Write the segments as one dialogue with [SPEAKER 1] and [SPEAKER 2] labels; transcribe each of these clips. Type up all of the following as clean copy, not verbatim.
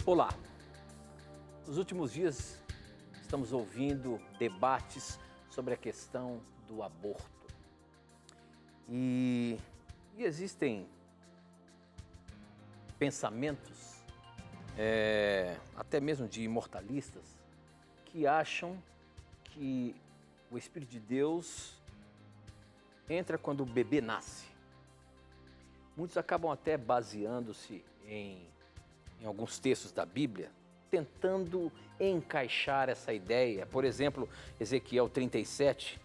[SPEAKER 1] Olá! Nos últimos dias estamos ouvindo debates sobre a questão do aborto. E existem pensamentos, até mesmo de imortalistas, que acham que o Espírito de Deus entra quando o bebê nasce. Muitos acabam até baseando-se em alguns textos da Bíblia, tentando encaixar essa ideia. Por exemplo, Ezequiel 37,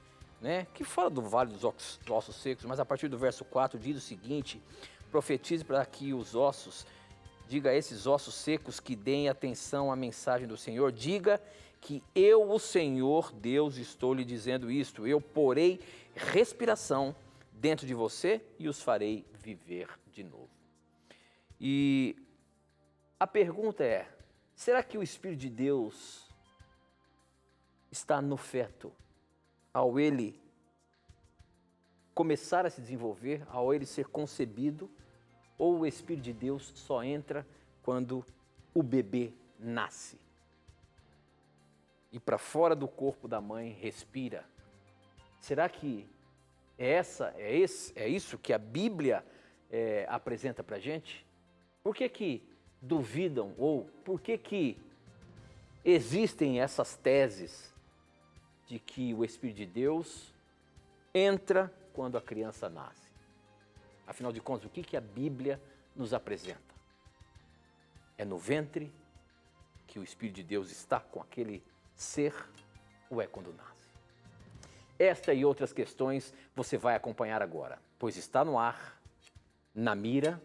[SPEAKER 1] que fala do vale dos ossos secos, mas a partir do verso 4 diz o seguinte: profetize para que os ossos, diga a esses ossos secos que deem atenção à mensagem do Senhor, diga que eu, o Senhor Deus, estou lhe dizendo isto, eu porei respiração dentro de você e os farei viver de novo. E a pergunta é, será que o Espírito de Deus está no feto ao ele começar a se desenvolver, ao ele ser concebido, ou o Espírito de Deus só entra quando o bebê nasce? E para fora do corpo da mãe respira. Será que é isso que a Bíblia apresenta para a gente? Por que duvidam ou por que existem essas teses de que o Espírito de Deus entra quando a criança nasce? Afinal de contas, o que a Bíblia nos apresenta? É no ventre que o Espírito de Deus está com aquele ser ou é quando nasce? Esta e outras questões você vai acompanhar agora, pois está no ar, na mira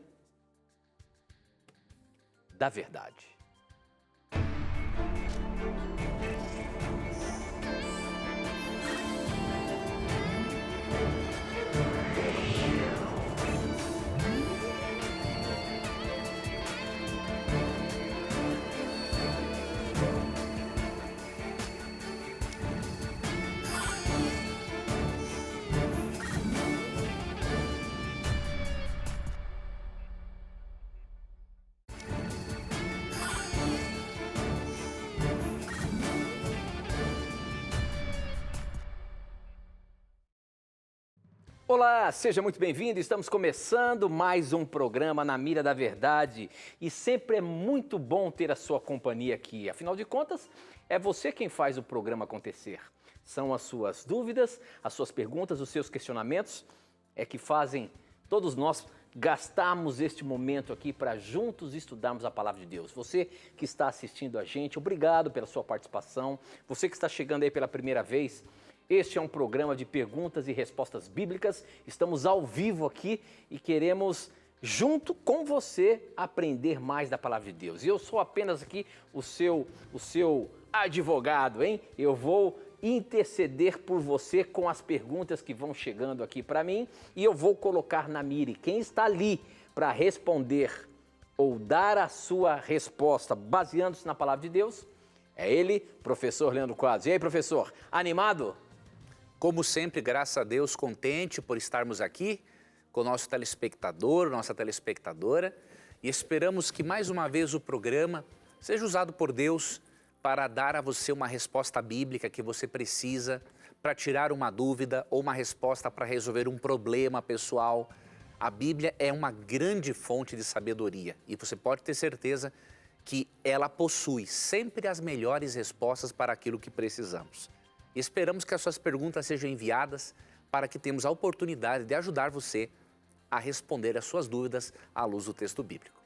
[SPEAKER 1] da verdade. Olá, seja muito bem-vindo. Estamos começando mais um programa Na Mira da Verdade e sempre é muito bom ter a sua companhia aqui. Afinal de contas, é você quem faz o programa acontecer. São as suas dúvidas, as suas perguntas, os seus questionamentos que fazem todos nós gastarmos este momento aqui para juntos estudarmos a Palavra de Deus. Você que está assistindo a gente, obrigado pela sua participação. Você que está chegando aí pela primeira vez, este é um programa de perguntas e respostas bíblicas. Estamos ao vivo aqui e queremos, junto com você, aprender mais da Palavra de Deus. E eu sou apenas aqui o seu advogado, hein? Eu vou interceder por você com as perguntas que vão chegando aqui para mim e eu vou colocar na mira. Quem está ali para responder ou dar a sua resposta baseando-se na Palavra de Deus é ele, professor Leandro Quadros. E aí, professor, animado?
[SPEAKER 2] Como sempre, graças a Deus, contente por estarmos aqui com o nosso telespectador, nossa telespectadora, e esperamos que mais uma vez o programa seja usado por Deus para dar a você uma resposta bíblica que você precisa para tirar uma dúvida ou uma resposta para resolver um problema pessoal. A Bíblia é uma grande fonte de sabedoria e você pode ter certeza que ela possui sempre as melhores respostas para aquilo que precisamos. Esperamos que as suas perguntas sejam enviadas para que tenhamos a oportunidade de ajudar você a responder as suas dúvidas à luz do texto bíblico.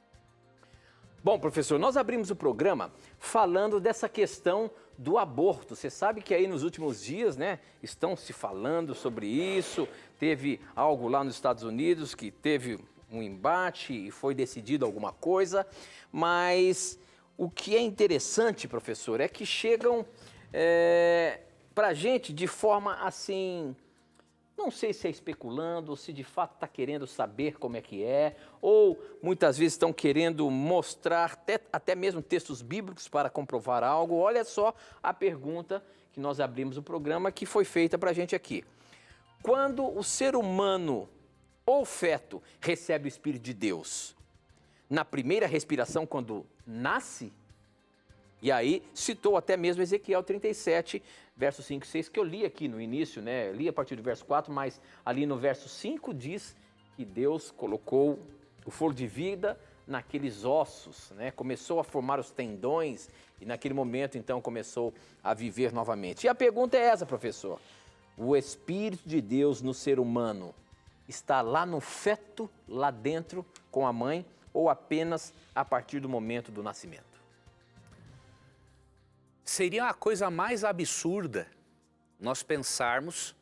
[SPEAKER 1] Bom, professor, nós abrimos o programa falando dessa questão do aborto. Você sabe que aí nos últimos dias, estão se falando sobre isso. Teve algo lá nos Estados Unidos que teve um embate e foi decidido alguma coisa. Mas o que é interessante, professor, é que chegam para a gente de forma assim, não sei se é especulando, ou se de fato está querendo saber como é que é, ou muitas vezes estão querendo mostrar até mesmo textos bíblicos para comprovar algo. Olha só a pergunta que nós abrimos o programa que foi feita para a gente aqui. Quando o ser humano ou feto recebe o Espírito de Deus, na primeira respiração quando nasce? E aí citou até mesmo Ezequiel 37, verso 5 e 6, que eu li aqui no início, né? Li a partir do verso 4, mas ali no verso 5 diz que Deus colocou o fôlego de vida naqueles ossos, né? Começou a formar os tendões e naquele momento então começou a viver novamente. E a pergunta é essa, professor: o Espírito de Deus no ser humano está lá no feto, lá dentro com a mãe, ou apenas a partir do momento do nascimento?
[SPEAKER 2] Seria a coisa mais absurda nós pensarmos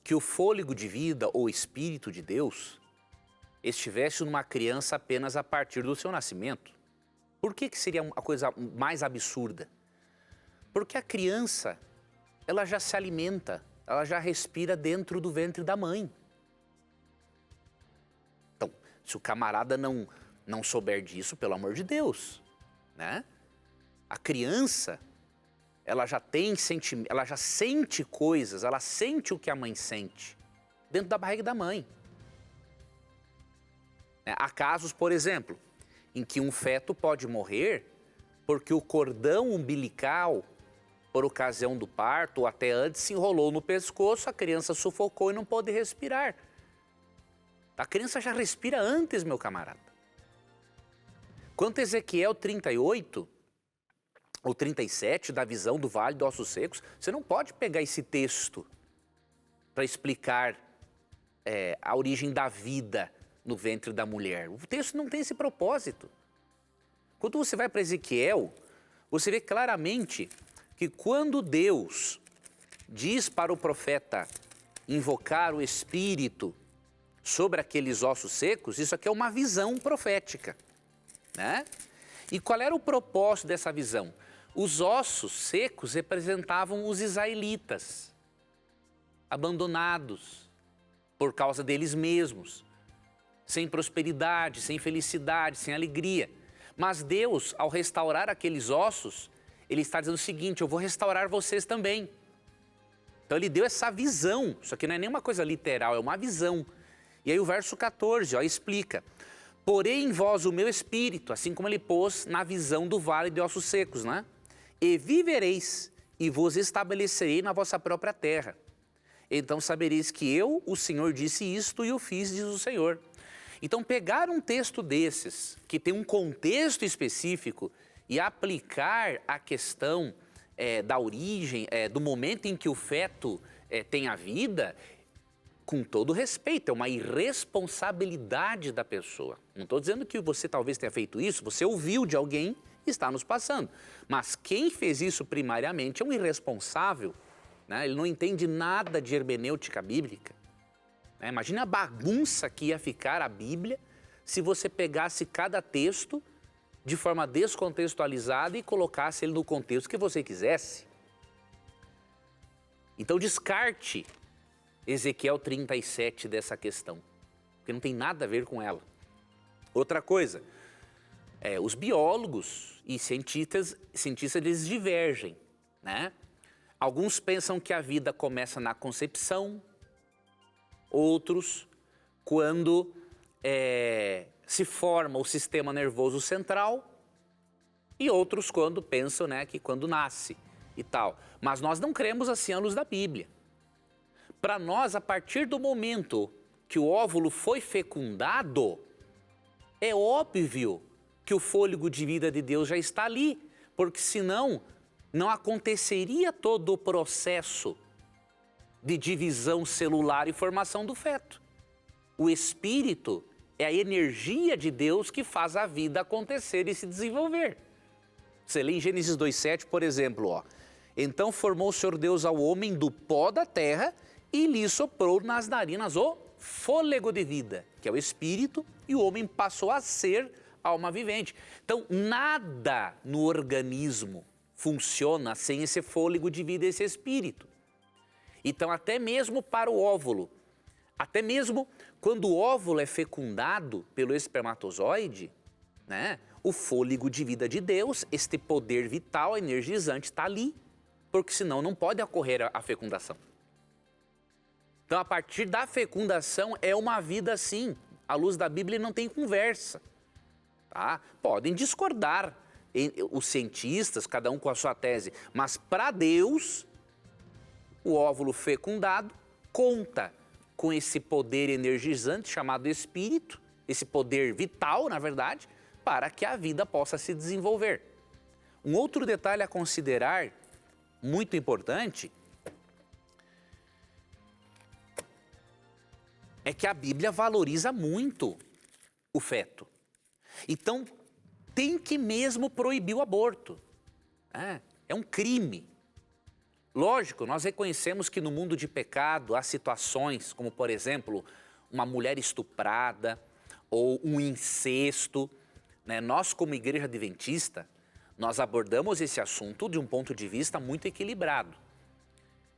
[SPEAKER 2] que o fôlego de vida ou Espírito de Deus estivesse numa criança apenas a partir do seu nascimento. Por que seria a coisa mais absurda? Porque a criança, ela já se alimenta, ela já respira dentro do ventre da mãe. Então, se o camarada não souber disso, pelo amor de Deus, né? A criança, ela já sente coisas, ela sente o que a mãe sente dentro da barriga da mãe. Há casos, por exemplo, em que um feto pode morrer porque o cordão umbilical, por ocasião do parto ou até antes, se enrolou no pescoço, a criança sufocou e não pôde respirar. A criança já respira antes, meu camarada. Quanto a Ezequiel 38 ou 37, da visão do Vale de Ossos Secos, você não pode pegar esse texto para explicar a origem da vida no ventre da mulher. O texto não tem esse propósito. Quando você vai para Ezequiel, você vê claramente que quando Deus diz para o profeta invocar o Espírito sobre aqueles ossos secos, isso aqui é uma visão profética, né? E qual era o propósito dessa visão? Os ossos secos representavam os israelitas, abandonados por causa deles mesmos, sem prosperidade, sem felicidade, sem alegria. Mas Deus, ao restaurar aqueles ossos, Ele está dizendo o seguinte: eu vou restaurar vocês também. Então Ele deu essa visão, isso aqui não é nenhuma coisa literal, é uma visão. E aí o verso 14, explica: porém em vós o meu espírito, assim como Ele pôs na visão do vale de ossos secos, né? E vivereis, e vos estabelecerei na vossa própria terra. Então sabereis que eu, o Senhor, disse isto e o fiz, diz o Senhor. Então pegar um texto desses, que tem um contexto específico, e aplicar a questão da origem, do momento em que o feto tem a vida, com todo respeito, é uma irresponsabilidade da pessoa. Não estou dizendo que você talvez tenha feito isso, você ouviu de alguém e está nos passando. Mas quem fez isso primariamente é um irresponsável, né? Ele não entende nada de hermenêutica bíblica. Imagina a bagunça que ia ficar a Bíblia se você pegasse cada texto de forma descontextualizada e colocasse ele no contexto que você quisesse. Então descarte Ezequiel 37 dessa questão, porque não tem nada a ver com ela. Outra coisa, os biólogos e cientistas eles divergem, né? Alguns pensam que a vida começa na concepção, outros quando se forma o sistema nervoso central, e outros quando pensam, né, que quando nasce e tal. Mas nós não cremos assim à luz da Bíblia. Para nós, a partir do momento que o óvulo foi fecundado, é óbvio que o fôlego de vida de Deus já está ali, porque senão não aconteceria todo o processo de divisão celular e formação do feto. O espírito é a energia de Deus que faz a vida acontecer e se desenvolver. Você lê em Gênesis 2,7, por exemplo, então formou o Senhor Deus ao homem do pó da terra e lhe soprou nas narinas o fôlego de vida, que é o espírito, e o homem passou a ser alma vivente. Então, nada no organismo funciona sem esse fôlego de vida, esse espírito. Então, até mesmo para o óvulo, até mesmo quando o óvulo é fecundado pelo espermatozoide, né, o fôlego de vida de Deus, este poder vital, energizante, está ali, porque senão não pode ocorrer a fecundação. Então, a partir da fecundação é uma vida assim. À luz da Bíblia não tem conversa. tá? Podem discordar os cientistas, cada um com a sua tese, mas para Deus, o óvulo fecundado conta com esse poder energizante chamado espírito, esse poder vital, na verdade, para que a vida possa se desenvolver. Um outro detalhe a considerar, muito importante, é que a Bíblia valoriza muito o feto. Então, tem que mesmo proibir o aborto. É um crime. Lógico, nós reconhecemos que no mundo de pecado há situações como, por exemplo, uma mulher estuprada ou um incesto. Nós, como igreja adventista, nós abordamos esse assunto de um ponto de vista muito equilibrado.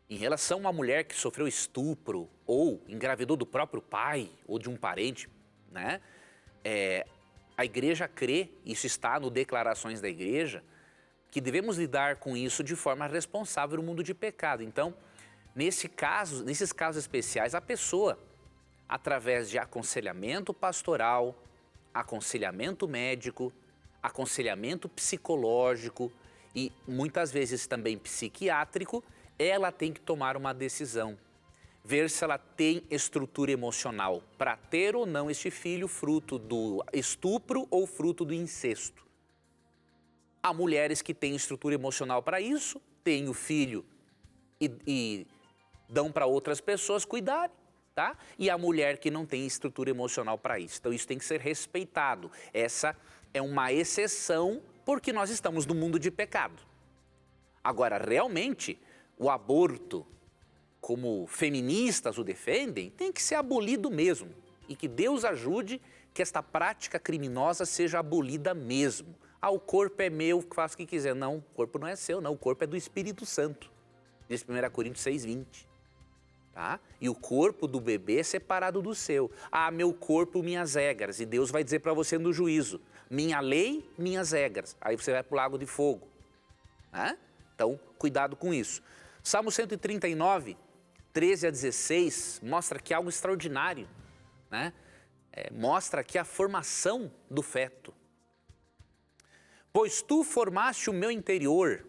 [SPEAKER 2] Em relação a uma mulher que sofreu estupro ou engravidou do próprio pai ou de um parente, a igreja crê, isso está no Declarações da Igreja, que devemos lidar com isso de forma responsável no mundo de pecado. Então, nesses casos especiais, a pessoa, através de aconselhamento pastoral, aconselhamento médico, aconselhamento psicológico e muitas vezes também psiquiátrico, ela tem que tomar uma decisão, ver se ela tem estrutura emocional para ter ou não este filho fruto do estupro ou fruto do incesto. Há mulheres que têm estrutura emocional para isso, têm o filho e dão para outras pessoas cuidarem, tá? E a mulher que não tem estrutura emocional para isso. Então isso tem que ser respeitado. Essa é uma exceção porque nós estamos no mundo de pecado. Agora, realmente, o aborto, como feministas o defendem, tem que ser abolido mesmo. E que Deus ajude que esta prática criminosa seja abolida mesmo. O corpo é meu, faça o que quiser. Não, o corpo não é seu, não. O corpo é do Espírito Santo. Diz 1 Coríntios 6,20. Tá? E o corpo do bebê é separado do seu. Meu corpo, minhas regras. E Deus vai dizer para você no juízo, minha lei, minhas regras. Aí você vai para o lago de fogo. Então, cuidado com isso. Salmo 139, 13 a 16, mostra aqui algo extraordinário. Mostra aqui a formação do feto. Pois tu formaste o meu interior,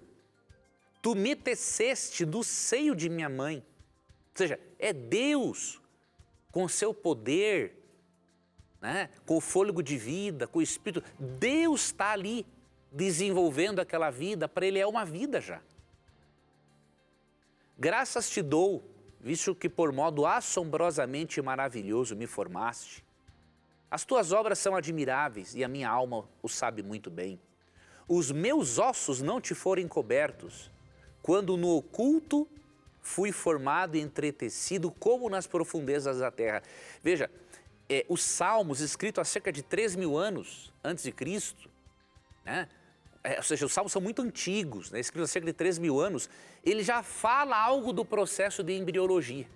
[SPEAKER 2] tu me teceste do seio de minha mãe. Ou seja, é Deus com seu poder, com o fôlego de vida, com o Espírito. Deus está ali desenvolvendo aquela vida, para Ele é uma vida já. Graças te dou, visto que por modo assombrosamente maravilhoso me formaste. As tuas obras são admiráveis e a minha alma o sabe muito bem. Os meus ossos não te foram encobertos, quando no oculto fui formado e entretecido como nas profundezas da terra. Veja, os Salmos, escritos há cerca de 3.000 anos antes de Cristo, ou seja, os Salmos são muito antigos, escritos há cerca de 3.000 anos, ele já fala algo do processo de embriologia,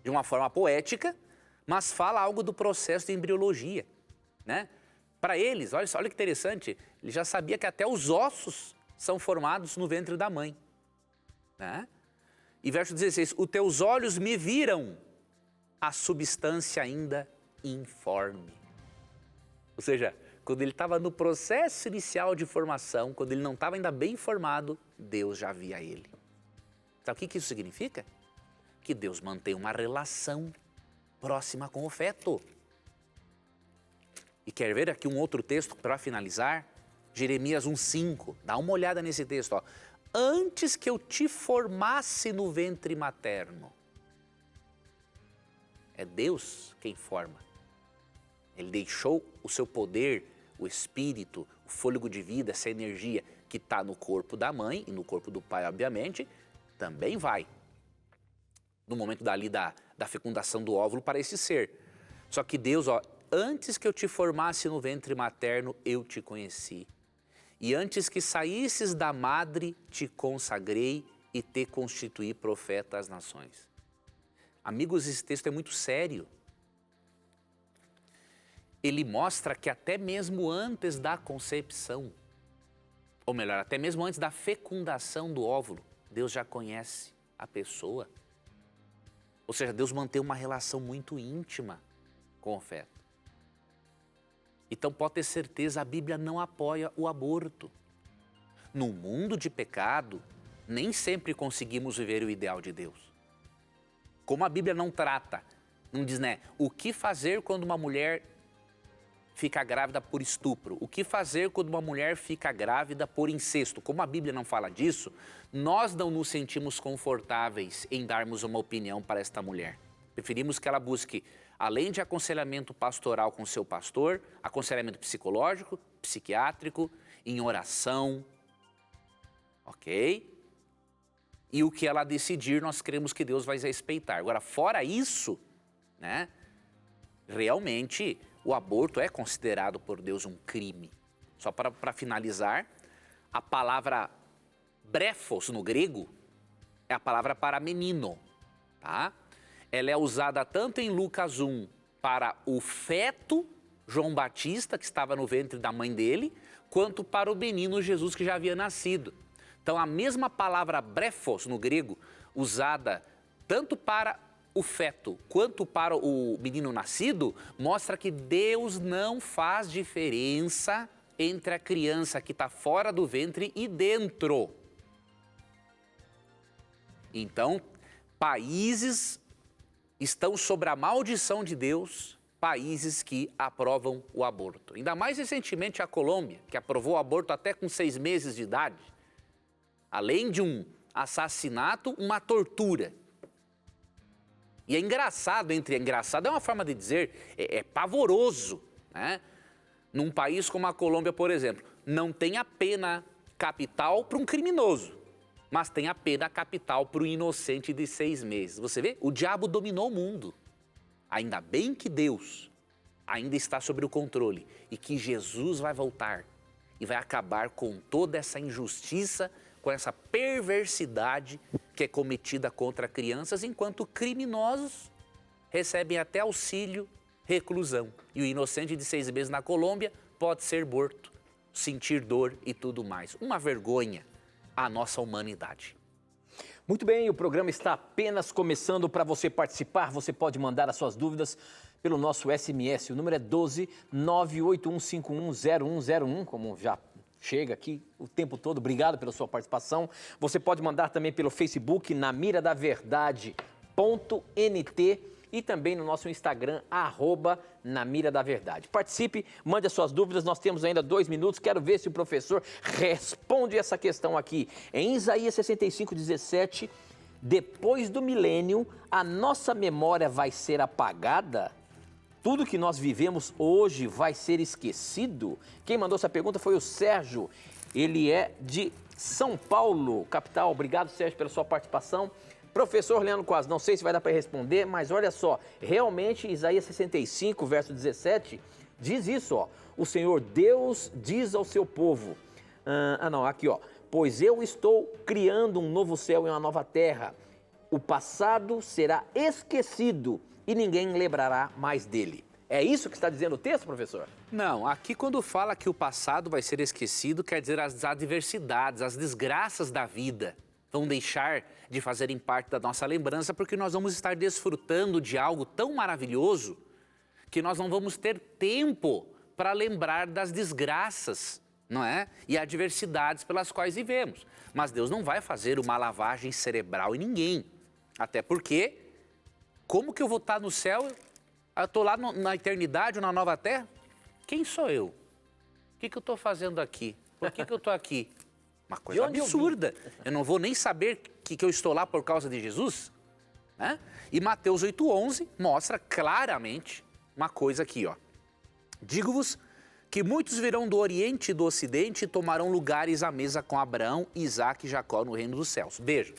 [SPEAKER 2] de uma forma poética, mas fala algo do processo de embriologia, Para eles, olha que interessante, ele já sabia que até os ossos são formados no ventre da mãe. E verso 16, os teus olhos me viram a substância ainda informe. Ou seja, quando ele estava no processo inicial de formação, quando ele não estava ainda bem formado, Deus já via ele. Sabe o que isso significa? Que Deus mantém uma relação próxima com o feto. E quer ver aqui um outro texto para finalizar? Jeremias 1,5. Dá uma olhada nesse texto. Antes que eu te formasse no ventre materno. É Deus quem forma. Ele deixou o seu poder, o espírito, o fôlego de vida, essa energia que está no corpo da mãe e no corpo do pai, obviamente, também vai. No momento da fecundação do óvulo para esse ser. Só que Deus, antes que eu te formasse no ventre materno, eu te conheci. E antes que saísses da madre, te consagrei e te constituí profeta às nações. Amigos, esse texto é muito sério. Ele mostra que até mesmo antes da concepção, ou melhor, até mesmo antes da fecundação do óvulo, Deus já conhece a pessoa. Ou seja, Deus mantém uma relação muito íntima com o feto. Então pode ter certeza, a Bíblia não apoia o aborto. No mundo de pecado, nem sempre conseguimos viver o ideal de Deus. Como a Bíblia não trata, não diz, né, o que fazer quando uma mulher fica grávida por estupro, o que fazer quando uma mulher fica grávida por incesto. Como a Bíblia não fala disso, nós não nos sentimos confortáveis em darmos uma opinião para esta mulher. Preferimos que ela busque, além de aconselhamento pastoral com seu pastor, aconselhamento psicológico, psiquiátrico, em oração, ok? E o que ela decidir, nós cremos que Deus vai respeitar. Agora, fora isso, né, realmente o aborto é considerado por Deus um crime. Só para finalizar, a palavra brefos no grego é a palavra para menino, tá? Ela é usada tanto em Lucas 1 para o feto João Batista, que estava no ventre da mãe dele, quanto para o menino Jesus que já havia nascido. Então, a mesma palavra brefos no grego, usada tanto para o feto quanto para o menino nascido, mostra que Deus não faz diferença entre a criança que está fora do ventre e dentro. Então, países estão sob a maldição de Deus, países que aprovam o aborto. Ainda mais recentemente a Colômbia, que aprovou o aborto até com 6 meses de idade. Além de um assassinato, uma tortura. E é engraçado, engraçado é uma forma de dizer, é pavoroso, né? Num país como a Colômbia, por exemplo, não tem a pena capital para um criminoso, mas tem a pena capital para o inocente de 6 meses. Você vê? O diabo dominou o mundo. Ainda bem que Deus ainda está sob o controle e que Jesus vai voltar e vai acabar com toda essa injustiça, com essa perversidade que é cometida contra crianças, enquanto criminosos recebem até auxílio, reclusão. E o inocente de 6 meses na Colômbia pode ser morto, sentir dor e tudo mais. Uma vergonha à nossa humanidade.
[SPEAKER 1] Muito bem, o programa está apenas começando. Para você participar, você pode mandar as suas dúvidas pelo nosso SMS. O número é 12 981510101, como já chega aqui o tempo todo. Obrigado pela sua participação. Você pode mandar também pelo Facebook, na mira da verdade.nt, e também no nosso Instagram, @na mira da verdade. Participe, mande as suas dúvidas, nós temos ainda 2 minutos, quero ver se o professor responde essa questão aqui. Em Isaías 65:17, depois do milênio, a nossa memória vai ser apagada? Tudo que nós vivemos hoje vai ser esquecido? Quem mandou essa pergunta foi o Sérgio. Ele é de São Paulo, capital. Obrigado, Sérgio, pela sua participação. Professor Leandro Quase, não sei se vai dar para responder, mas olha só, realmente Isaías 65, verso 17, diz isso, ó. O Senhor Deus diz ao seu povo, aqui, ó. Pois eu estou criando um novo céu e uma nova terra. O passado será esquecido e ninguém lembrará mais dele. É isso que está dizendo o texto, professor?
[SPEAKER 2] Não, aqui quando fala que o passado vai ser esquecido, quer dizer as adversidades, as desgraças da vida vão deixar de fazerem parte da nossa lembrança, porque nós vamos estar desfrutando de algo tão maravilhoso que nós não vamos ter tempo para lembrar das desgraças, não é? E adversidades pelas quais vivemos. Mas Deus não vai fazer uma lavagem cerebral em ninguém. Até porque, como que eu vou estar no céu? Eu estou lá na eternidade ou na nova terra? Quem sou eu? O que eu estou fazendo aqui? Por que eu estou aqui? Uma coisa absurda. Eu não vou nem saber que eu estou lá por causa de Jesus, né? E Mateus 8:11 mostra claramente uma coisa aqui, ó. Digo-vos que muitos virão do Oriente e do Ocidente e tomarão lugares à mesa com Abraão, Isaque e Jacó no reino dos céus. Veja,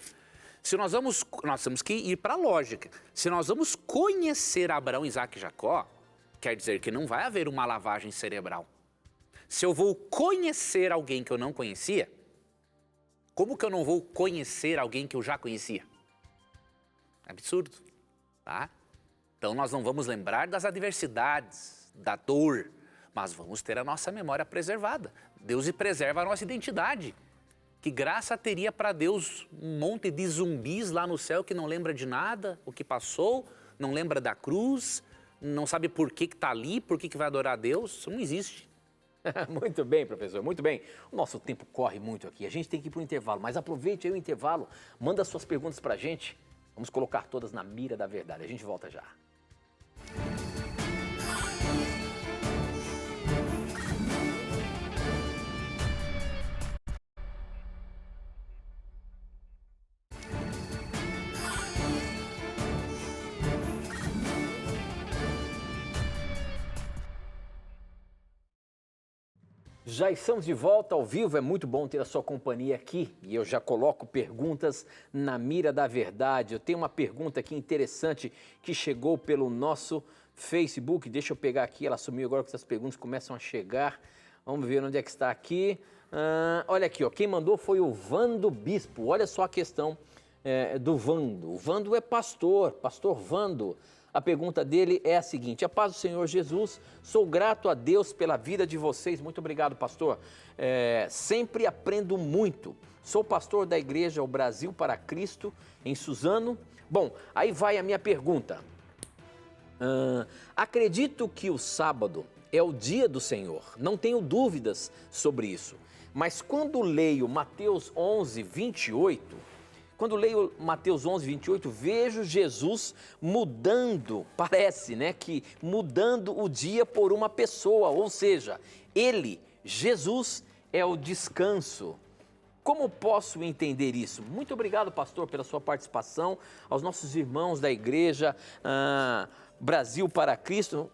[SPEAKER 2] nós temos que ir para a lógica. Se nós vamos conhecer Abraão, Isaque e Jacó, quer dizer que não vai haver uma lavagem cerebral. Se eu vou conhecer alguém que eu não conhecia, como que eu não vou conhecer alguém que eu já conhecia? Absurdo, tá? Então nós não vamos lembrar das adversidades, da dor, mas vamos ter a nossa memória preservada. Deus preserva a nossa identidade. Que graça teria para Deus um monte de zumbis lá no céu que não lembra de nada, o que passou, não lembra da cruz, não sabe por que está ali, por que vai adorar a Deus, isso não existe.
[SPEAKER 1] Muito bem, professor, muito bem. O nosso tempo corre muito aqui, a gente tem que ir para o intervalo, mas aproveite aí o intervalo, manda suas perguntas para a gente, vamos colocar todas na mira da verdade, a gente volta já. Já estamos de volta ao vivo, é muito bom ter a sua companhia aqui e eu já coloco perguntas na mira da verdade. Eu tenho uma pergunta aqui interessante que chegou pelo nosso Facebook, deixa eu pegar aqui, ela sumiu agora que essas perguntas começam a chegar. Vamos ver onde é que está aqui. Olha aqui, ó, quem mandou foi o Vando Bispo, olha só a questão do Vando. O Vando é pastor Vando. A pergunta dele é a seguinte: a paz do Senhor Jesus, sou grato a Deus pela vida de vocês. Muito obrigado, pastor. Sempre aprendo muito. Sou pastor da igreja O Brasil para Cristo, em Suzano. Bom, aí vai a minha pergunta. Acredito que o sábado é o dia do Senhor, não tenho dúvidas sobre isso. Mas quando leio Mateus 11, 28... Quando leio Mateus 11, 28, vejo Jesus mudando, parece, né, que mudando o dia por uma pessoa, ou seja, ele, Jesus, é o descanso. Como posso entender isso? Muito obrigado, pastor, pela sua participação, aos nossos irmãos da igreja Brasil para Cristo,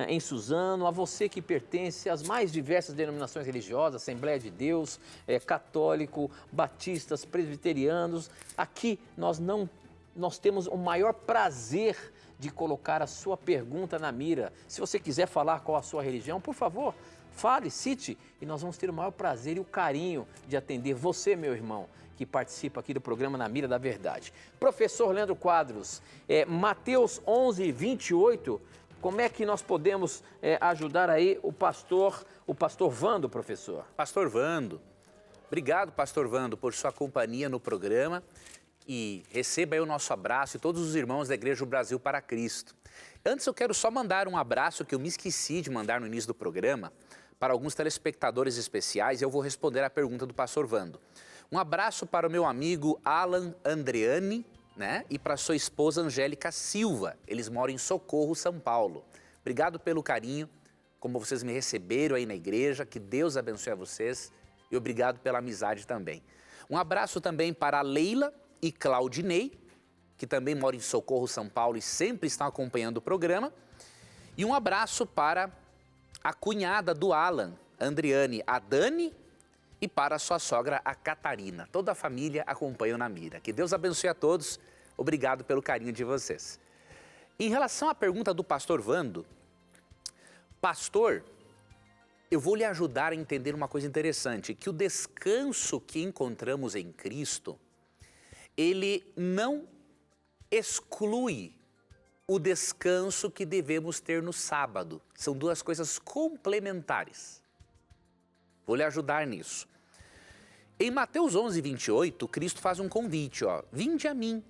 [SPEAKER 1] em Suzano, a você que pertence às mais diversas denominações religiosas, Assembleia de Deus, católico, batistas, presbiterianos. Aqui nós temos o maior prazer de colocar a sua pergunta na mira. Se você quiser falar qual a sua religião, por favor, fale, cite, e nós vamos ter o maior prazer e o carinho de atender você, meu irmão, que participa aqui do programa Na Mira da Verdade. Professor Leandro Quadros, Mateus 11, 28, como é que nós podemos ajudar aí o pastor Vando, professor?
[SPEAKER 2] Pastor Vando, obrigado, pastor Vando, por sua companhia no programa e receba aí o nosso abraço e todos os irmãos da Igreja do Brasil para Cristo. Antes eu quero só mandar um abraço que eu me esqueci de mandar no início do programa para alguns telespectadores especiais e eu vou responder a pergunta do pastor Vando. Um abraço para o meu amigo Alan Andreani, né? E para sua esposa Angélica Silva. Eles moram em Socorro, São Paulo. Obrigado pelo carinho, como vocês me receberam aí na igreja. Que Deus abençoe a vocês e obrigado pela amizade também. Um abraço também para a Leila e Claudinei, que também moram em Socorro, São Paulo e sempre estão acompanhando o programa. E um abraço para a cunhada do Alan, Andriane, a Dani, e para a sua sogra, a Catarina. Toda a família acompanha Na Mira. Que Deus abençoe a todos. Obrigado pelo carinho de vocês. Em relação à pergunta do pastor Vando, pastor, eu vou lhe ajudar a entender uma coisa interessante, que o descanso que encontramos em Cristo, ele não exclui o descanso que devemos ter no sábado. São duas coisas complementares. Vou lhe ajudar nisso. Em Mateus 11, 28, Cristo faz um convite, ó. Vinde a mim,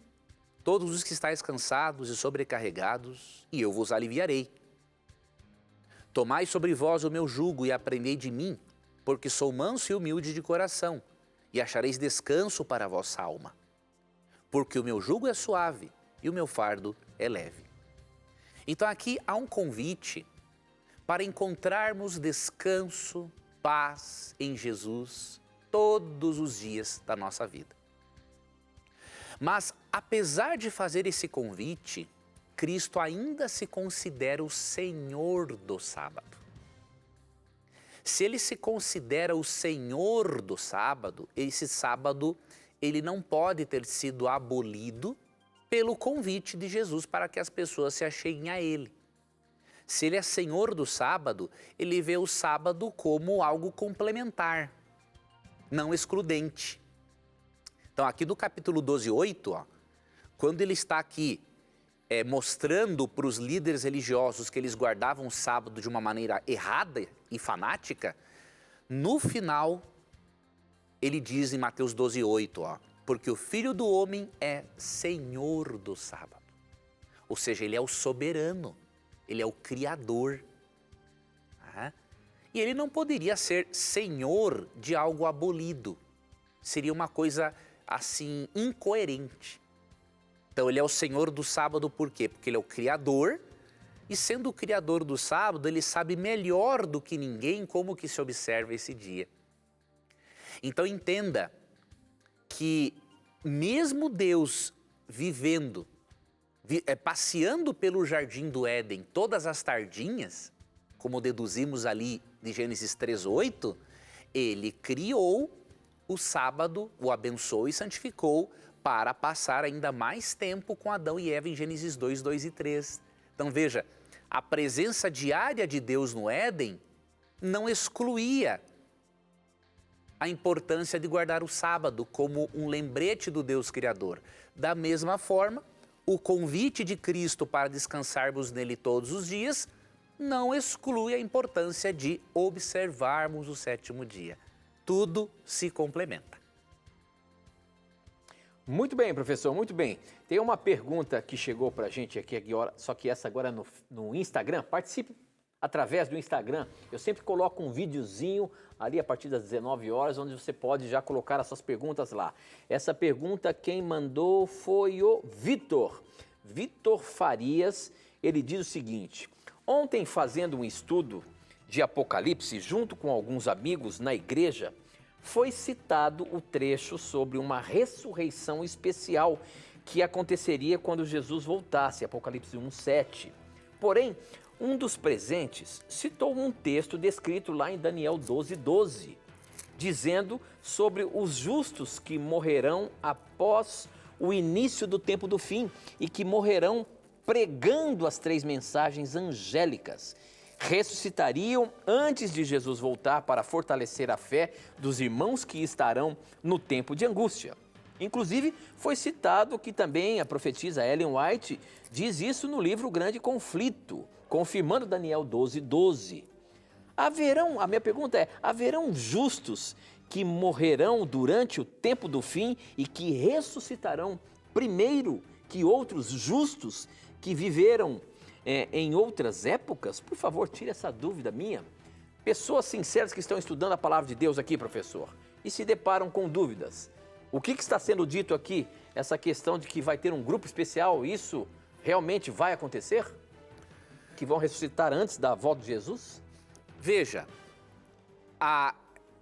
[SPEAKER 2] todos os que estáis cansados e sobrecarregados, e eu vos aliviarei. Tomai sobre vós o meu jugo e aprendei de mim, porque sou manso e humilde de coração, e achareis descanso para a vossa alma. Porque o meu jugo é suave e o meu fardo é leve. Então aqui há um convite para encontrarmos descanso, paz em Jesus todos os dias da nossa vida. Mas, apesar de fazer esse convite, Cristo ainda se considera o Senhor do sábado. Se ele se considera o Senhor do sábado, esse sábado ele não pode ter sido abolido pelo convite de Jesus para que as pessoas se acheguem a ele. Se ele é Senhor do sábado, ele vê o sábado como algo complementar, não excludente. Então aqui no capítulo 12, 8, ó, quando ele está aqui mostrando para os líderes religiosos que eles guardavam o sábado de uma maneira errada e fanática, no final ele diz em Mateus 12, 8, ó, porque o Filho do Homem é Senhor do sábado. Ou seja, ele é o soberano, ele é o criador. Tá? E ele não poderia ser senhor de algo abolido. Seria uma coisa assim incoerente. Então ele é o senhor do sábado por quê? Porque ele é o criador e sendo o criador do sábado, ele sabe melhor do que ninguém como que se observa esse dia. Então entenda que mesmo Deus vivendo, passeando pelo jardim do Éden todas as tardinhas, como deduzimos ali de Gênesis 3:8, ele criou o sábado, o abençoou e santificou para passar ainda mais tempo com Adão e Eva em Gênesis 2, 2 e 3. Então veja, a presença diária de Deus no Éden não excluía a importância de guardar o sábado como um lembrete do Deus Criador. Da mesma forma, o convite de Cristo para descansarmos nele todos os dias não exclui a importância de observarmos o sétimo dia. Tudo se complementa.
[SPEAKER 1] Muito bem, professor, muito bem. Tem uma pergunta que chegou para a gente aqui agora, só que essa agora é no Instagram. Participe através do Instagram. Eu sempre coloco um videozinho ali a partir das 19 horas, onde você pode já colocar as suas perguntas lá. Essa pergunta quem mandou foi o Vitor. Vitor Farias, ele diz o seguinte: ontem fazendo um estudo de Apocalipse junto com alguns amigos na igreja, foi citado o trecho sobre uma ressurreição especial que aconteceria quando Jesus voltasse, Apocalipse 1:7. Porém, um dos presentes citou um texto descrito lá em Daniel 12:12, dizendo sobre os justos que morrerão após o início do tempo do fim e que morrerão pregando as 3 mensagens angélicas. Ressuscitariam antes de Jesus voltar para fortalecer a fé dos irmãos que estarão no tempo de angústia. Inclusive, foi citado que também a profetisa Ellen White diz isso no livro Grande Conflito, confirmando Daniel 12:12. A minha pergunta é, haverão justos que morrerão durante o tempo do fim e que ressuscitarão primeiro que outros justos que viveram em outras épocas? Por favor, tire essa dúvida minha. Pessoas sinceras que estão estudando a palavra de Deus aqui, professor, e se deparam com dúvidas. O que está sendo dito aqui? Essa questão de que vai ter um grupo especial, isso realmente vai acontecer? Que vão ressuscitar antes da volta de Jesus?
[SPEAKER 2] Veja, a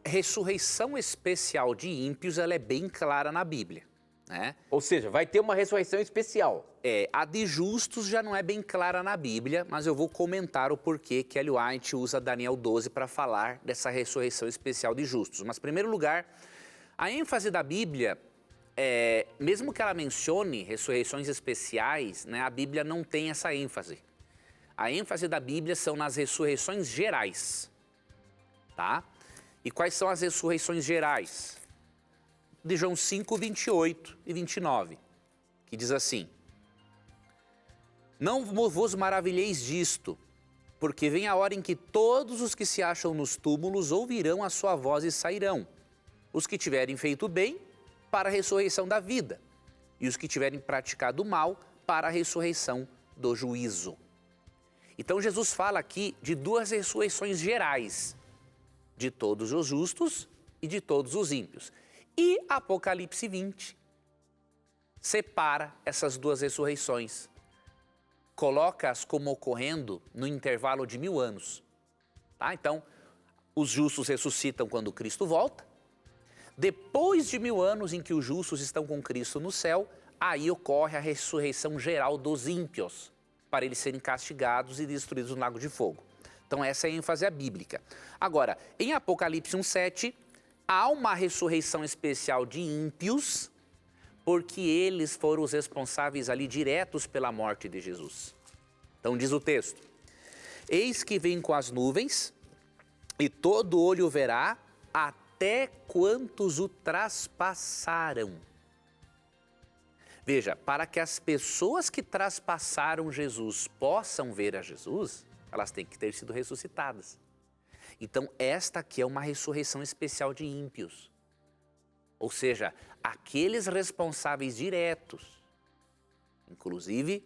[SPEAKER 2] ressurreição especial de ímpios ela é bem clara na Bíblia, né?
[SPEAKER 1] Ou seja, vai ter uma ressurreição especial.
[SPEAKER 2] A de justos já não é bem clara na Bíblia, mas eu vou comentar o porquê que Ellen White usa Daniel 12 para falar dessa ressurreição especial de justos. Mas, em primeiro lugar, a ênfase da Bíblia, mesmo que ela mencione ressurreições especiais, né, a Bíblia não tem essa ênfase. A ênfase da Bíblia são nas ressurreições gerais, tá? E quais são as ressurreições gerais? De João 5, 28 e 29, que diz assim: não vos maravilheis disto, porque vem a hora em que todos os que se acham nos túmulos ouvirão a sua voz e sairão. Os que tiverem feito bem, para a ressurreição da vida, e os que tiverem praticado mal, para a ressurreição do juízo. Então Jesus fala aqui de 2 ressurreições gerais, de todos os justos e de todos os ímpios. E Apocalipse 20 separa essas 2 ressurreições, coloca-as como ocorrendo no intervalo de 1000 anos. Tá? Então, os justos ressuscitam quando Cristo volta. Depois de 1000 anos em que os justos estão com Cristo no céu, aí ocorre a ressurreição geral dos ímpios, para eles serem castigados e destruídos no lago de fogo. Então essa é a ênfase bíblica. Agora, em Apocalipse 1:7, há uma ressurreição especial de ímpios, porque eles foram os responsáveis ali diretos pela morte de Jesus. Então diz o texto: eis que vem com as nuvens, e todo olho verá, até quantos o traspassaram. Veja, para que as pessoas que traspassaram Jesus possam ver a Jesus, elas têm que ter sido ressuscitadas. Então, esta aqui é uma ressurreição especial de ímpios. Ou seja, aqueles responsáveis diretos, inclusive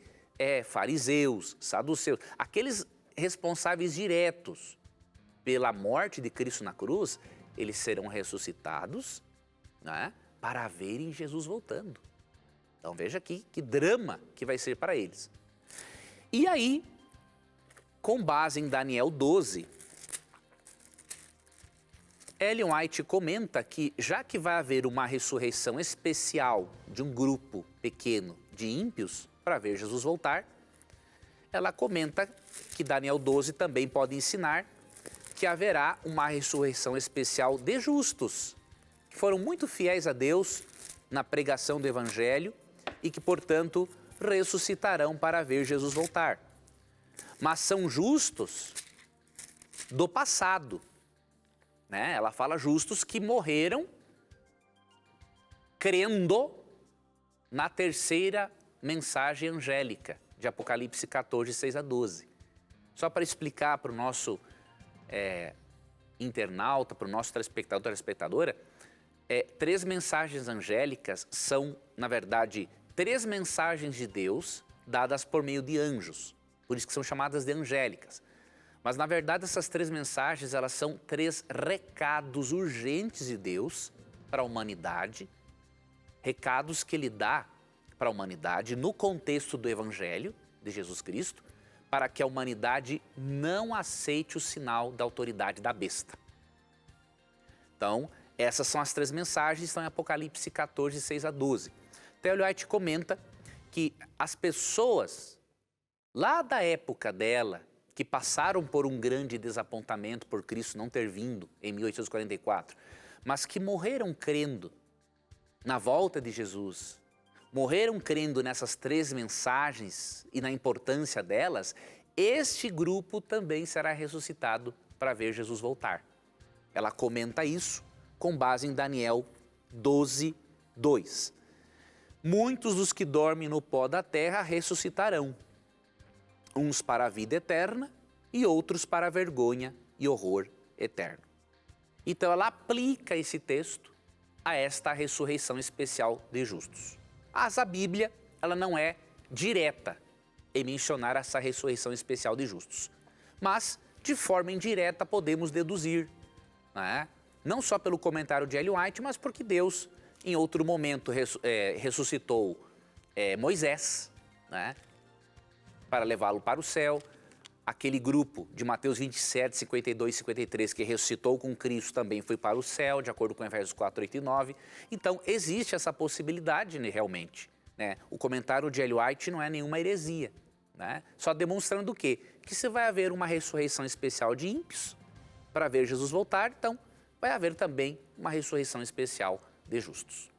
[SPEAKER 2] fariseus, saduceus, aqueles responsáveis diretos pela morte de Cristo na cruz, eles serão ressuscitados, né, para verem Jesus voltando. Então veja aqui que drama que vai ser para eles. E aí, com base em Daniel 12, Ellen White comenta que, já que vai haver uma ressurreição especial de um grupo pequeno de ímpios para ver Jesus voltar, ela comenta que Daniel 12 também pode ensinar que haverá uma ressurreição especial de justos, que foram muito fiéis a Deus na pregação do Evangelho e que, portanto, ressuscitarão para ver Jesus voltar. Mas são justos do passado, né? Ela fala justos que morreram crendo na terceira mensagem angélica de Apocalipse 14, 6 a 12. Só para explicar para o nosso internauta, para o nosso telespectador, telespectadora, 3 mensagens angélicas são, na verdade, 3 mensagens de Deus dadas por meio de anjos, por isso que são chamadas de angélicas. Mas, na verdade, essas 3 mensagens, elas são 3 recados urgentes de Deus para a humanidade, recados que Ele dá para a humanidade no contexto do Evangelho de Jesus Cristo, para que a humanidade não aceite o sinal da autoridade da besta. Então, essas são as 3 mensagens, estão em Apocalipse 14, 6 a 12. Ellen White comenta que as pessoas, lá da época dela, que passaram por um grande desapontamento por Cristo não ter vindo em 1844, mas que morreram crendo na volta de Jesus, morreram crendo nessas 3 mensagens e na importância delas, este grupo também será ressuscitado para ver Jesus voltar. Ela comenta isso com base em Daniel 12, 2. Muitos dos que dormem no pó da terra ressuscitarão, uns para a vida eterna e outros para a vergonha e horror eterno. Então ela aplica esse texto a esta ressurreição especial de justos. Mas a Bíblia, ela não é direta em mencionar essa ressurreição especial de justos. Mas, de forma indireta, podemos deduzir, né? Não só pelo comentário de Ellen White, mas porque Deus, em outro momento, ressuscitou Moisés, né, para levá-lo para o céu. Aquele grupo de Mateus 27, 52 e 53 que ressuscitou com Cristo também foi para o céu, de acordo com Efésios 4, 8 e 9. Então, existe essa possibilidade, né, realmente. Né? O comentário de Ellen White não é nenhuma heresia, né? Só demonstrando o quê? Que se vai haver uma ressurreição especial de ímpios para ver Jesus voltar, então vai haver também uma ressurreição especial de justos.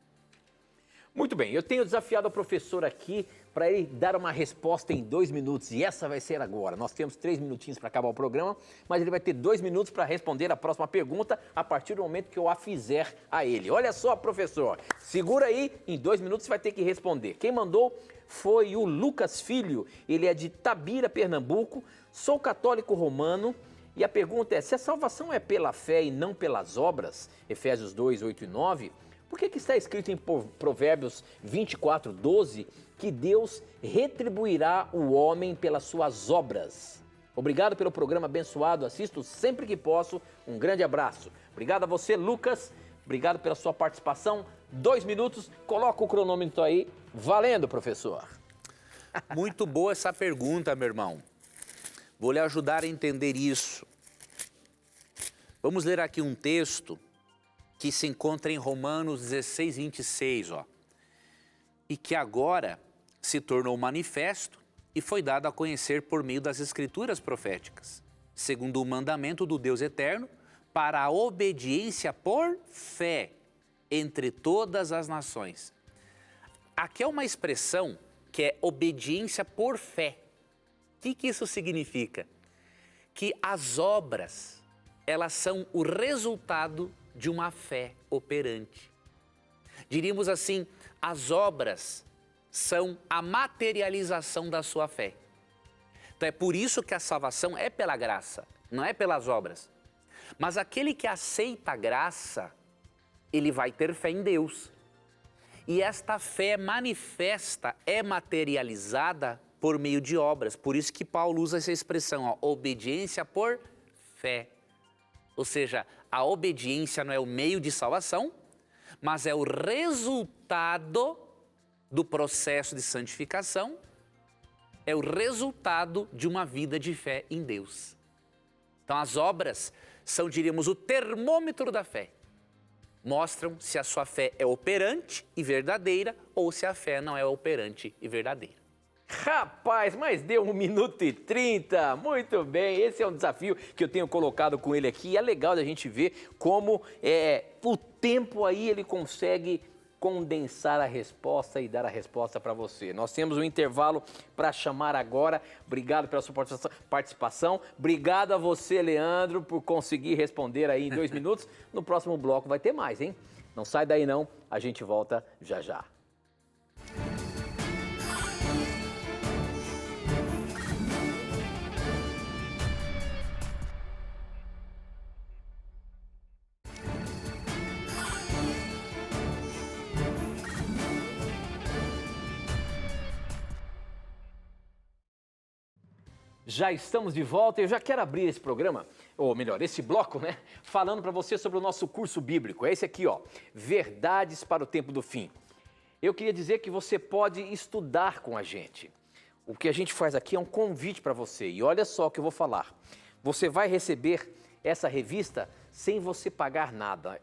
[SPEAKER 1] Muito bem, eu tenho desafiado o professor aqui para ele dar uma resposta em 2 minutos, e essa vai ser agora. Nós temos 3 minutinhos para acabar o programa, mas ele vai ter 2 minutos para responder a próxima pergunta a partir do momento que eu a fizer a ele. Olha só, professor, segura aí, em 2 minutos você vai ter que responder. Quem mandou foi o Lucas Filho, ele é de Tabira, Pernambuco, sou católico romano, e a pergunta é, se a salvação é pela fé e não pelas obras, Efésios 2, 8 e 9, por que está escrito em Provérbios 24, 12, que Deus retribuirá o homem pelas suas obras? Obrigado pelo programa abençoado, assisto sempre que posso, um grande abraço. Obrigado a você, Lucas, obrigado pela sua participação. 2 minutos, coloca o cronômetro aí, valendo, professor.
[SPEAKER 2] Muito boa essa pergunta, meu irmão. Vou lhe ajudar a entender isso. Vamos ler aqui um texto que se encontra em Romanos 16, 26, ó. E que agora se tornou manifesto e foi dado a conhecer por meio das escrituras proféticas, segundo o mandamento do Deus eterno, para a obediência por fé entre todas as nações. Aqui é uma expressão que é obediência por fé. O que isso significa? Que as obras, elas são o resultado de uma fé operante. Diríamos assim, as obras são a materialização da sua fé. Então é por isso que a salvação é pela graça, não é pelas obras. Mas aquele que aceita a graça, ele vai ter fé em Deus. E esta fé manifesta, é materializada por meio de obras. Por isso que Paulo usa essa expressão, ó, obediência por fé. Ou seja, a obediência não é o meio de salvação, mas é o resultado do processo de santificação, é o resultado de uma vida de fé em Deus. Então as obras são, diríamos, o termômetro da fé. Mostram se a sua fé é operante e verdadeira ou se a fé não é operante e verdadeira.
[SPEAKER 1] Rapaz, mas deu 1 minuto e 30, muito bem, esse é um desafio que eu tenho colocado com ele aqui, e é legal da gente ver como o tempo aí ele consegue condensar a resposta e dar a resposta para você. Nós temos um intervalo para chamar agora, obrigado pela sua participação, obrigado a você, Leandro, por conseguir responder aí em 2 minutos, no próximo bloco vai ter mais, hein? Não sai daí não, a gente volta já já. Já estamos de volta e eu já quero abrir esse programa, ou melhor, esse bloco, né? Falando para você sobre o nosso curso bíblico. É esse aqui, ó, Verdades para o Tempo do Fim. Eu queria dizer que você pode estudar com a gente. O que a gente faz aqui é um convite para você. E olha só o que eu vou falar. Você vai receber essa revista sem você pagar nada.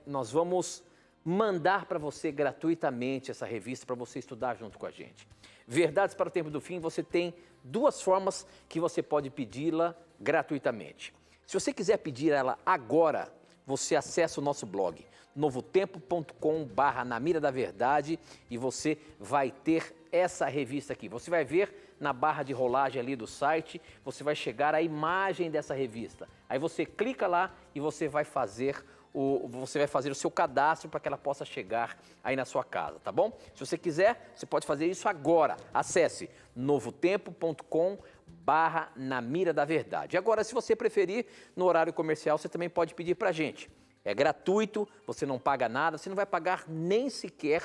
[SPEAKER 1] Nós vamos mandar para você gratuitamente essa revista para você estudar junto com a gente. Verdades para o Tempo do Fim, você tem 2 formas que você pode pedi-la gratuitamente. Se você quiser pedir ela agora, você acessa o nosso blog, novotempo.com/na mira da verdade, e você vai ter essa revista aqui. Você vai ver na barra de rolagem ali do site, você vai chegar à imagem dessa revista. Aí você clica lá e você vai fazer o seu cadastro para que ela possa chegar aí na sua casa, tá bom? Se você quiser, você pode fazer isso agora. Acesse novotempo.com/na mira da verdade. Agora, se você preferir, no horário comercial, você também pode pedir para a gente. É gratuito, você não paga nada, você não vai pagar nem sequer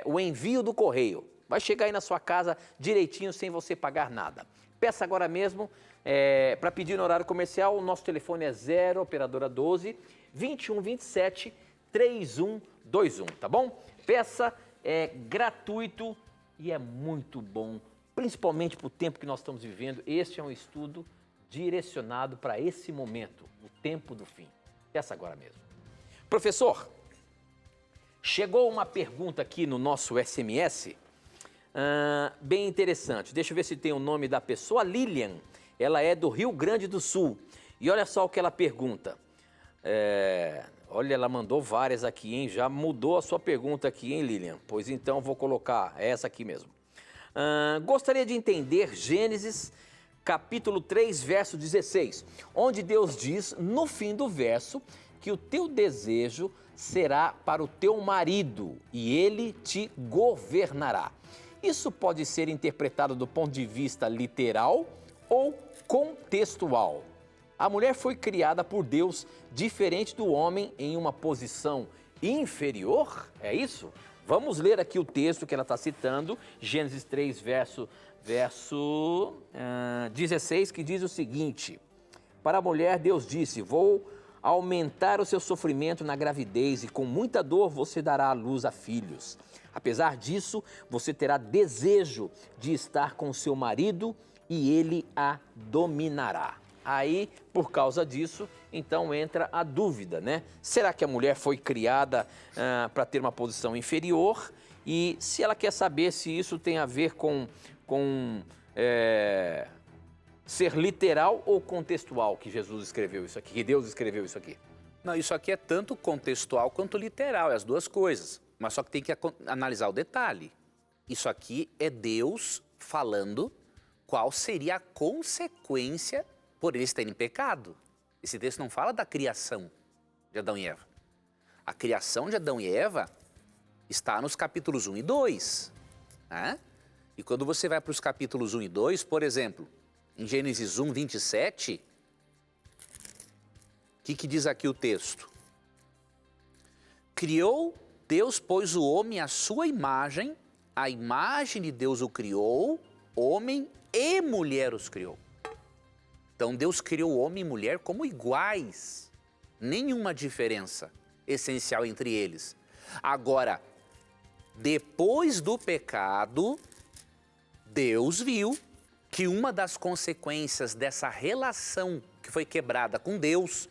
[SPEAKER 1] o envio do correio. Vai chegar aí na sua casa direitinho, sem você pagar nada. Peça agora mesmo, para pedir no horário comercial, o nosso telefone é 0 operadora 12 2127 3121, tá bom? Peça, é gratuito e é muito bom, principalmente para o tempo que nós estamos vivendo. Este é um estudo direcionado para esse momento, o tempo do fim. Peça agora mesmo. Professor, chegou uma pergunta aqui no nosso SMS, bem interessante. Deixa eu ver se tem o nome da pessoa. Lilian, ela é do Rio Grande do Sul. E olha só o que ela pergunta. Olha, ela mandou várias aqui, hein? Já mudou a sua pergunta aqui, hein, Lilian? Pois então, vou colocar essa aqui mesmo. Gostaria de entender Gênesis, capítulo 3, verso 16, onde Deus diz, no fim do verso, que o teu desejo será para o teu marido e ele te governará. Isso pode ser interpretado do ponto de vista literal ou contextual. A mulher foi criada por Deus diferente do homem em uma posição inferior? É isso? Vamos ler aqui o texto que ela está citando, Gênesis 3, verso 16, que diz o seguinte: para a mulher Deus disse, vou aumentar o seu sofrimento na gravidez e com muita dor você dará à luz a filhos. Apesar disso, você terá desejo de estar com seu marido e ele a dominará. Aí, por causa disso, então entra a dúvida, né? Será que a mulher foi criada para ter uma posição inferior? E se ela quer saber se isso tem a ver com ser literal ou contextual que Jesus escreveu isso aqui, que Deus escreveu isso aqui?
[SPEAKER 2] Não, isso aqui é tanto contextual quanto literal, é as duas coisas. Mas só que tem que analisar o detalhe. Isso aqui é Deus falando qual seria a consequência por eles terem pecado. Esse texto não fala da criação de Adão e Eva. A criação de Adão e Eva está nos capítulos 1 e 2. Né? E quando você vai para os capítulos 1 e 2, por exemplo, em Gênesis 1, 27, o que diz aqui o texto? Criou Deus, pois o homem à sua imagem, a imagem de Deus o criou, homem e mulher os criou. Então Deus criou homem e mulher como iguais, nenhuma diferença essencial entre eles. Agora, depois do pecado, Deus viu que uma das consequências dessa relação que foi quebrada com Deus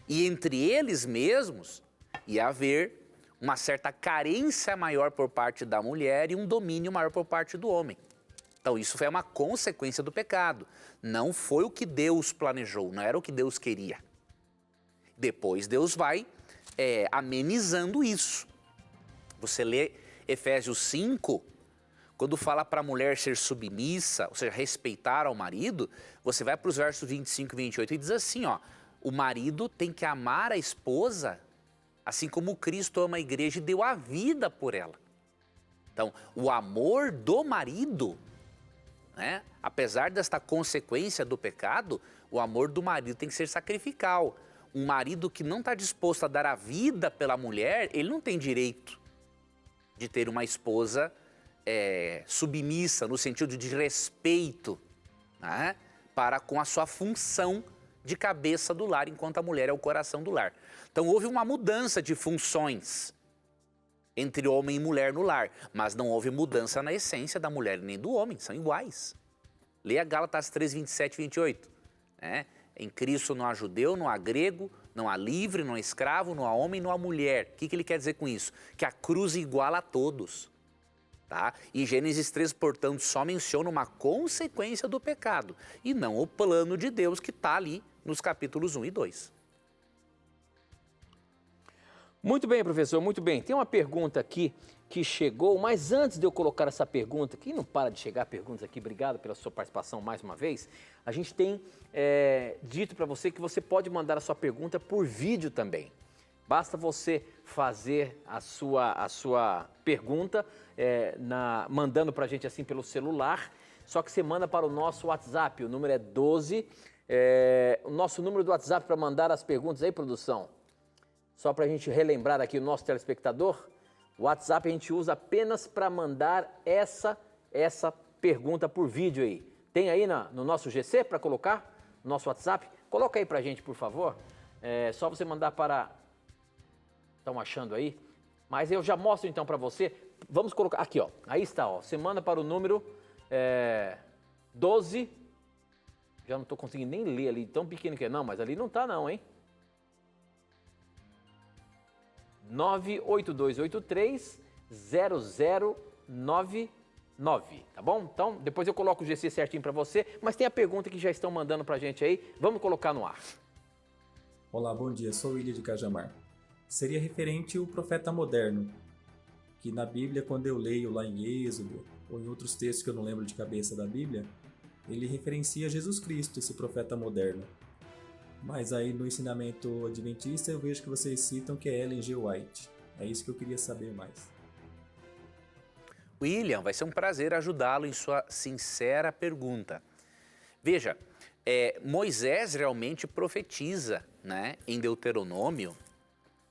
[SPEAKER 2] e entre eles mesmos ia haver uma certa carência maior por parte da mulher e um domínio maior por parte do homem. Então isso foi uma consequência do pecado. Não foi o que Deus planejou, não era o que Deus queria. Depois Deus vai amenizando isso. Você lê Efésios 5, quando fala para a mulher ser submissa, ou seja, respeitar ao marido, você vai para os versos 25 e 28 e diz assim, ó, o marido tem que amar a esposa, assim como Cristo ama a igreja e deu a vida por ela. Então, o amor do marido, né, apesar desta consequência do pecado, o amor do marido tem que ser sacrificial. Um marido que não está disposto a dar a vida pela mulher, ele não tem direito de ter uma esposa submissa, no sentido de respeito, né, para com a sua função de cabeça do lar, enquanto a mulher é o coração do lar. Então houve uma mudança de funções entre homem e mulher no lar, mas não houve mudança na essência da mulher nem do homem, são iguais. Leia Gálatas 3, 27 e 28. Né? Em Cristo não há judeu, não há grego, não há livre, não há escravo, não há homem, não há mulher. O que ele quer dizer com isso? Que a cruz iguala a todos. Tá? E Gênesis 3, portanto, só menciona uma consequência do pecado e não o plano de Deus que está ali nos capítulos 1 e 2.
[SPEAKER 1] Muito bem, professor, muito bem. Tem uma pergunta aqui que chegou, mas antes de eu colocar essa pergunta, que não para de chegar perguntas aqui, obrigado pela sua participação mais uma vez, a gente tem dito para você que você pode mandar a sua pergunta por vídeo também. Basta você fazer a sua pergunta mandando para a gente assim pelo celular, só que você manda para o nosso WhatsApp, o número é 12, o nosso número do WhatsApp para mandar as perguntas aí, produção. Só para a gente relembrar aqui o nosso telespectador, o WhatsApp a gente usa apenas para mandar essa pergunta por vídeo aí. Tem aí no nosso GC para colocar? No nosso WhatsApp? Coloca aí para a gente, por favor. Só você mandar para... Estão achando aí? Mas eu já mostro então para você. Vamos colocar aqui, ó. Aí está, ó. Você manda para o número 12. Já não estou conseguindo nem ler ali, tão pequeno que é. Não, mas ali não está não, hein? 98283-0099, tá bom? Então, depois eu coloco o GC certinho para você, mas tem a pergunta que já estão mandando para a gente aí, vamos colocar no ar.
[SPEAKER 3] Olá, bom dia, sou William de Cajamar. Seria referente ao profeta moderno, que na Bíblia, quando eu leio lá em Êxodo, ou em outros textos que eu não lembro de cabeça da Bíblia, ele referencia Jesus Cristo, esse profeta moderno. Mas aí no ensinamento adventista eu vejo que vocês citam que é Ellen G. White. É isso que eu queria saber mais.
[SPEAKER 2] William, vai ser um prazer ajudá-lo em sua sincera pergunta. Veja, Moisés realmente profetiza, né, em Deuteronômio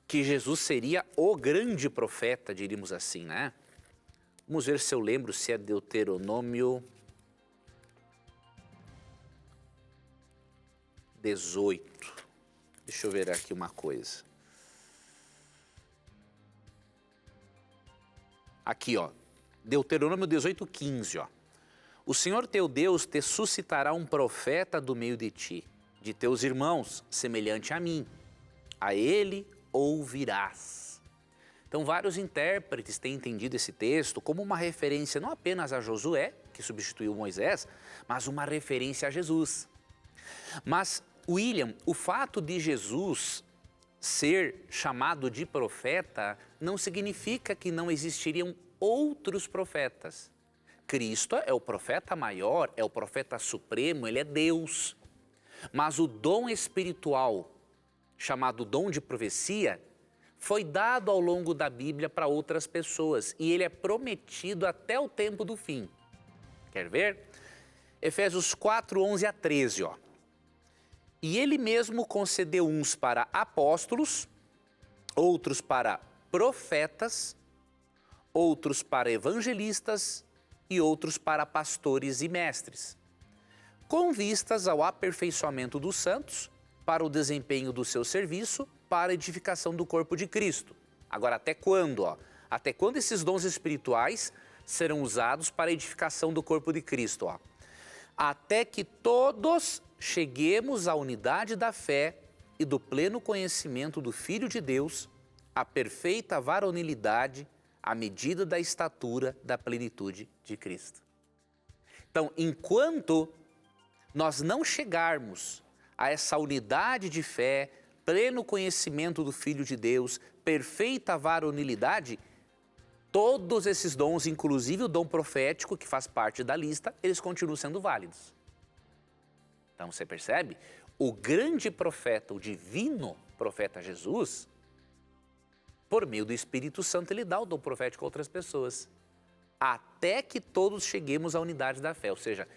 [SPEAKER 2] que Jesus seria o grande profeta, diríamos assim, né? Vamos ver se eu lembro se é Deuteronômio 18. Deixa eu ver aqui uma coisa. Aqui, ó. Deuteronômio 18:15, ó. O Senhor teu Deus te suscitará um profeta do meio de ti, de teus irmãos, semelhante a mim. A ele ouvirás. Então, vários intérpretes têm entendido esse texto como uma referência não apenas a Josué, que substituiu Moisés, mas uma referência a Jesus. Mas, William, o fato de Jesus ser chamado de profeta não significa que não existiriam outros profetas. Cristo é o profeta maior, é o profeta supremo, ele é Deus. Mas o dom espiritual, chamado dom de profecia, foi dado ao longo da Bíblia para outras pessoas e ele é prometido até o tempo do fim. Quer ver? Efésios 4, 11 a 13, ó. E ele mesmo concedeu uns para apóstolos, outros para profetas, outros para evangelistas e outros para pastores e mestres, com vistas ao aperfeiçoamento dos santos, para o desempenho do seu serviço, para a edificação do corpo de Cristo. Agora, até quando? Até quando esses dons espirituais serão usados para a edificação do corpo de Cristo? Até que todos cheguemos à unidade da fé e do pleno conhecimento do Filho de Deus, à perfeita varonilidade, à medida da estatura da plenitude de Cristo. Então, enquanto nós não chegarmos a essa unidade de fé, pleno conhecimento do Filho de Deus, perfeita varonilidade, todos esses dons, inclusive o dom profético, que faz parte da lista, eles continuam sendo válidos. Então, você percebe? O grande profeta, o divino profeta Jesus, por meio do Espírito Santo, ele dá o dom profético a outras pessoas, até que todos cheguemos à unidade da fé. Ou seja,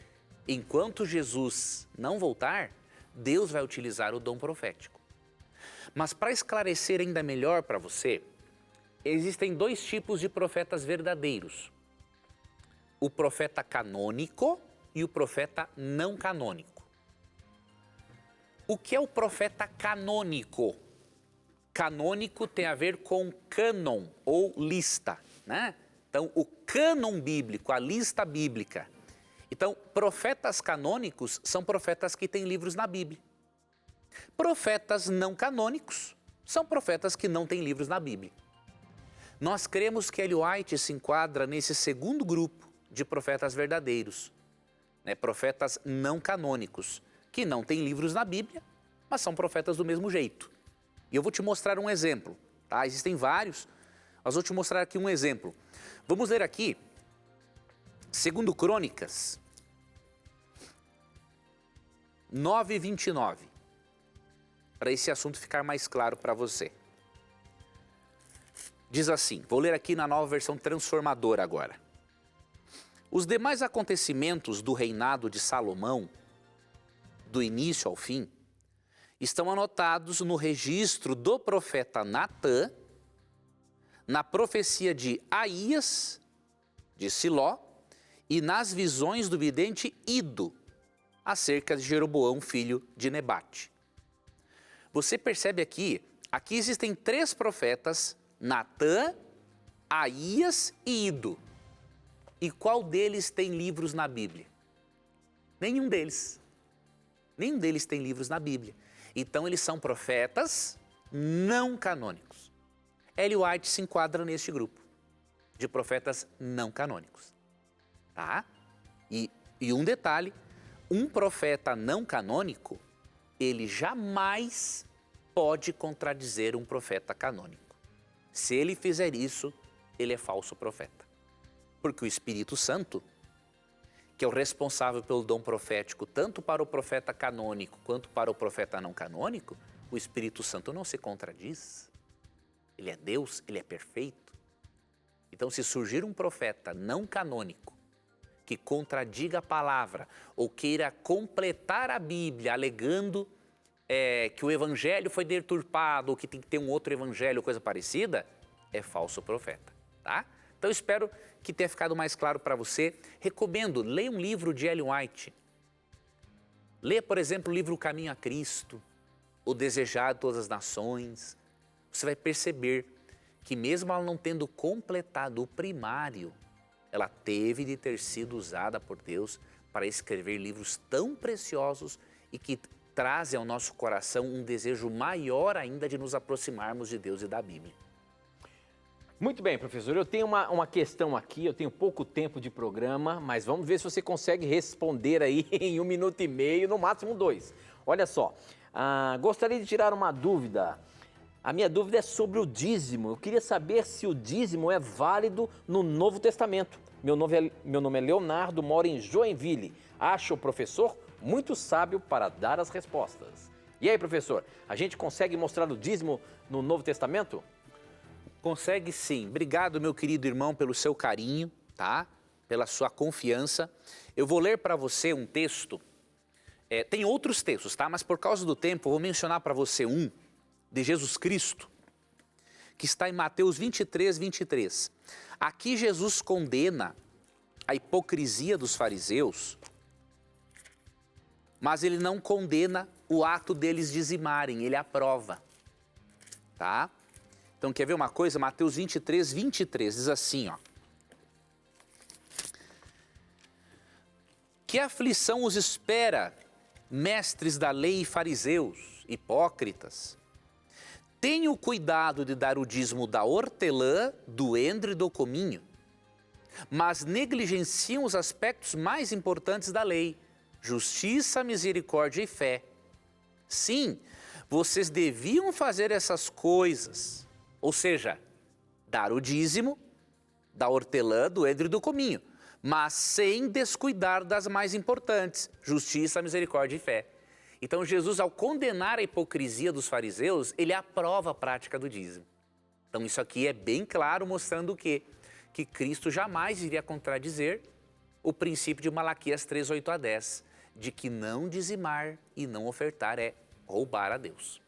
[SPEAKER 2] enquanto Jesus não voltar, Deus vai utilizar o dom profético. Mas para esclarecer ainda melhor para você, existem dois tipos de profetas verdadeiros: o profeta canônico e o profeta não canônico. O que é o profeta canônico? Canônico tem a ver com cânon ou lista, né? Então, o cânon bíblico, a lista bíblica. Então, profetas canônicos são profetas que têm livros na Bíblia. Profetas não canônicos são profetas que não têm livros na Bíblia. Nós cremos que Ellen White se enquadra nesse segundo grupo de profetas verdadeiros, né? Profetas não canônicos, que não têm livros na Bíblia, mas são profetas do mesmo jeito. E eu vou te mostrar um exemplo, tá? Existem vários, mas vou te mostrar aqui um exemplo. Vamos ler aqui, 2 Crônicas 9:29, para esse assunto ficar mais claro para você. Diz assim, vou ler aqui na nova versão transformadora agora. Os demais acontecimentos do reinado de Salomão, do início ao fim, estão anotados no registro do profeta Natã, na profecia de Aías, de Siló, e nas visões do vidente Ido, acerca de Jeroboão, filho de Nebate. Você percebe aqui existem 3 profetas, Natã, Aías e Ido. E qual deles tem livros na Bíblia? Nenhum deles. Nenhum deles tem livros na Bíblia. Então, eles são profetas não canônicos. Ellen White se enquadra neste grupo de profetas não canônicos. Tá? E um detalhe, um profeta não canônico, ele jamais pode contradizer um profeta canônico. Se ele fizer isso, ele é falso profeta. Porque o Espírito Santo, que é o responsável pelo dom profético, tanto para o profeta canônico quanto para o profeta não canônico, o Espírito Santo não se contradiz. Ele é Deus, ele é perfeito. Então, se surgir um profeta não canônico que contradiga a palavra ou queira completar a Bíblia alegando que o evangelho foi deturpado ou que tem que ter um outro evangelho ou coisa parecida, é falso profeta, tá? Então, espero que tenha ficado mais claro para você. Recomendo, leia um livro de Ellen White. Leia, por exemplo, o livro O Caminho a Cristo, O Desejado de Todas as Nações. Você vai perceber que mesmo ela não tendo completado o primário, ela teve de ter sido usada por Deus para escrever livros tão preciosos e que trazem ao nosso coração um desejo maior ainda de nos aproximarmos de Deus e da Bíblia.
[SPEAKER 1] Muito bem, professor. Eu tenho uma questão aqui, eu tenho pouco tempo de programa, mas vamos ver se você consegue responder aí em 1 minuto e meio, no máximo 2. Olha só, gostaria de tirar uma dúvida. A minha dúvida é sobre o dízimo. Eu queria saber se o dízimo é válido no Novo Testamento. Meu nome é Leonardo, moro em Joinville. Acho o professor muito sábio para dar as respostas. E aí, professor, a gente consegue mostrar o dízimo no Novo Testamento?
[SPEAKER 2] Consegue sim. Obrigado, meu querido irmão, pelo seu carinho, tá? Pela sua confiança. Eu vou ler para você um texto. Tem outros textos, tá? Mas por causa do tempo, eu vou mencionar para você um de Jesus Cristo, que está em Mateus 23:23. Aqui Jesus condena a hipocrisia dos fariseus, mas ele não condena o ato deles dizimarem, ele aprova. Tá? Então, quer ver uma coisa? Mateus 23, 23, diz assim, ó. Que aflição os espera, mestres da lei e fariseus, hipócritas? Tenham cuidado de dar o dízimo da hortelã, do endro e do cominho, mas negligenciam os aspectos mais importantes da lei, justiça, misericórdia e fé. Sim, vocês deviam fazer essas coisas, ou seja, dar o dízimo da hortelã, do endro e do cominho, mas sem descuidar das mais importantes, justiça, misericórdia e fé. Então Jesus, ao condenar a hipocrisia dos fariseus, ele aprova a prática do dízimo. Então isso aqui é bem claro, mostrando o quê? Que Cristo jamais iria contradizer o princípio de Malaquias 3, 8 a 10, de que não dizimar e não ofertar é roubar a Deus.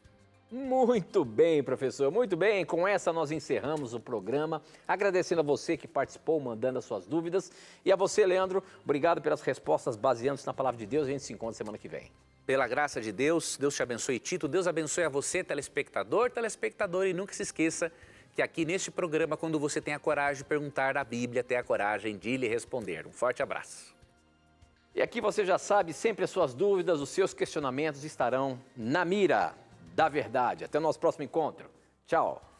[SPEAKER 1] Muito bem, professor, muito bem. Com essa nós encerramos o programa, agradecendo a você que participou, mandando as suas dúvidas. E a você, Leandro, obrigado pelas respostas baseando-se na palavra de Deus. A gente se encontra semana que vem.
[SPEAKER 2] Pela graça de Deus, Deus te abençoe, Tito. Deus abençoe a você, telespectador, telespectadora. E nunca se esqueça que aqui neste programa, quando você tem a coragem de perguntar da Bíblia, tem a coragem de lhe responder. Um forte abraço.
[SPEAKER 1] E aqui você já sabe, sempre as suas dúvidas, os seus questionamentos estarão na mira da verdade. Até o nosso próximo encontro. Tchau.